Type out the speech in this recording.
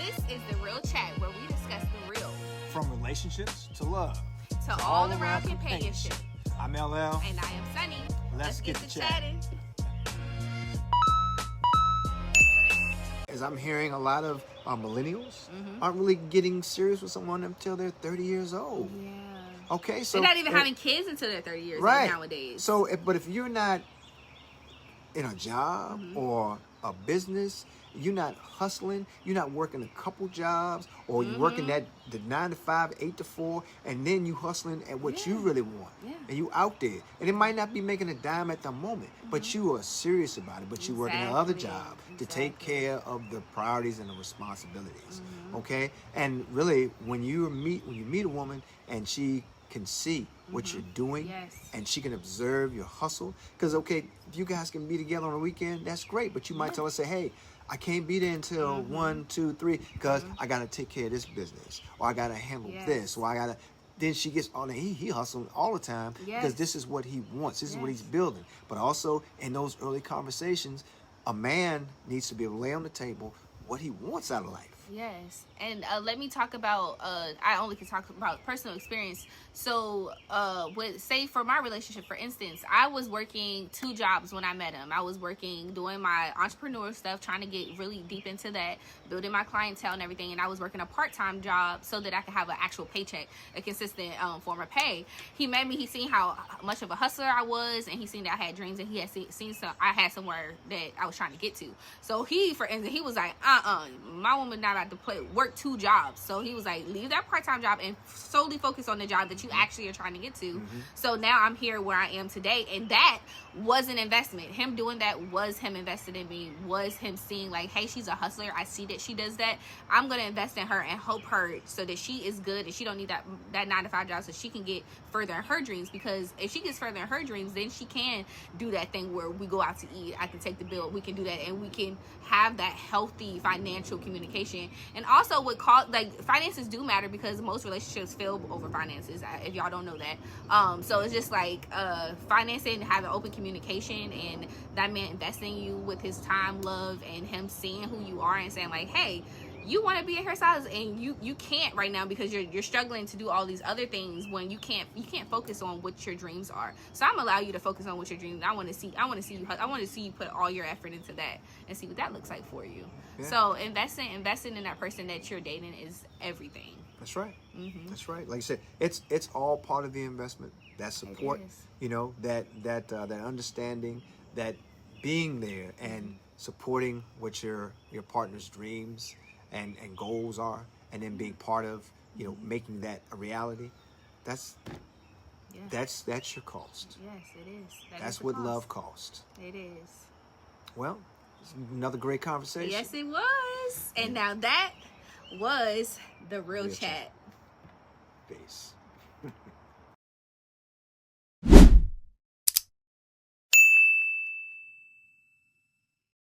This is The Real Chat, where we discuss the real. From relationships to love. To all around companionship. I'm LL. And I am Sunny. Let's get to chatting. As I'm hearing, a lot of millennials aren't really getting serious with someone until they're 30 years old. Yeah. Okay, so they're not even having kids until they're 30 years old nowadays. So, but if you're not in a job or a business, you're not hustling, you're not working a couple jobs, or you're working the 9 to 5, 8 to 4, and then you hustling at what you really want, and you out there, and it might not be making a dime at the moment, but you are serious about it. But you working another job to take care of the priorities and the responsibilities. Okay, and really, when you meet a woman and she can see what you're doing, and she can observe your hustle. Because if you guys can be together on a weekend, that's great. But you might tell her, say, hey, I can't be there until 1, 2, 3 because I gotta take care of this business, or I gotta handle this, or I gotta. Then she gets on. He hustling all the time because this is what he wants. This is what he's building. But also in those early conversations, a man needs to be able to lay on the table what he wants out of life. Yes, and let me talk about, I only can talk about personal experience. So, say for my relationship, for instance, I was working 2 jobs when I met him. I was doing my entrepreneur stuff, trying to get really deep into that, building my clientele and everything. And I was working a part-time job so that I could have an actual paycheck, a consistent form of pay. He met me, he seen how much of a hustler I was, and he seen that I had dreams, and he had seen I had somewhere that I was trying to get to. So for instance, he was like, my woman not about to work 2 jobs. So he was like, leave that part-time job and solely focus on the job that you actually are trying to get to. So now I'm here where I am today, and that was an investment. Him doing that was him invested in me, was him seeing like, hey, she's a hustler, I see that she does that, I'm gonna invest in her and help her so that she is good and she don't need that 9 to 5 job, so she can get further in her dreams. Because if she gets further in her dreams, then she can do that thing where we go out to eat, I can take the bill, we can do that, and we can have that healthy financial communication. And also finances do matter, because most relationships fail over finances, if y'all don't know that. So it's just like financing, having open communication, and that man investing in you with his time, love, and him seeing who you are and saying like, hey, you want to be a hairstylist and you can't right now because you're struggling to do all these other things, when you can't focus on what your dreams are. So I'm allow you to focus on what your dreams. I want to see you put all your effort into that and see what that looks like for you. So investing in that person that you're dating is everything. That's right. That's right. Like you said, it's all part of the investment. That support, that understanding, that being there and supporting what your partner's dreams and goals are, and then being part of making that a reality. That's your cost. Yes, it is. That's what love costs. It is. Well, it's another great conversation. Yes, it was. And now that was the real chat. Peace.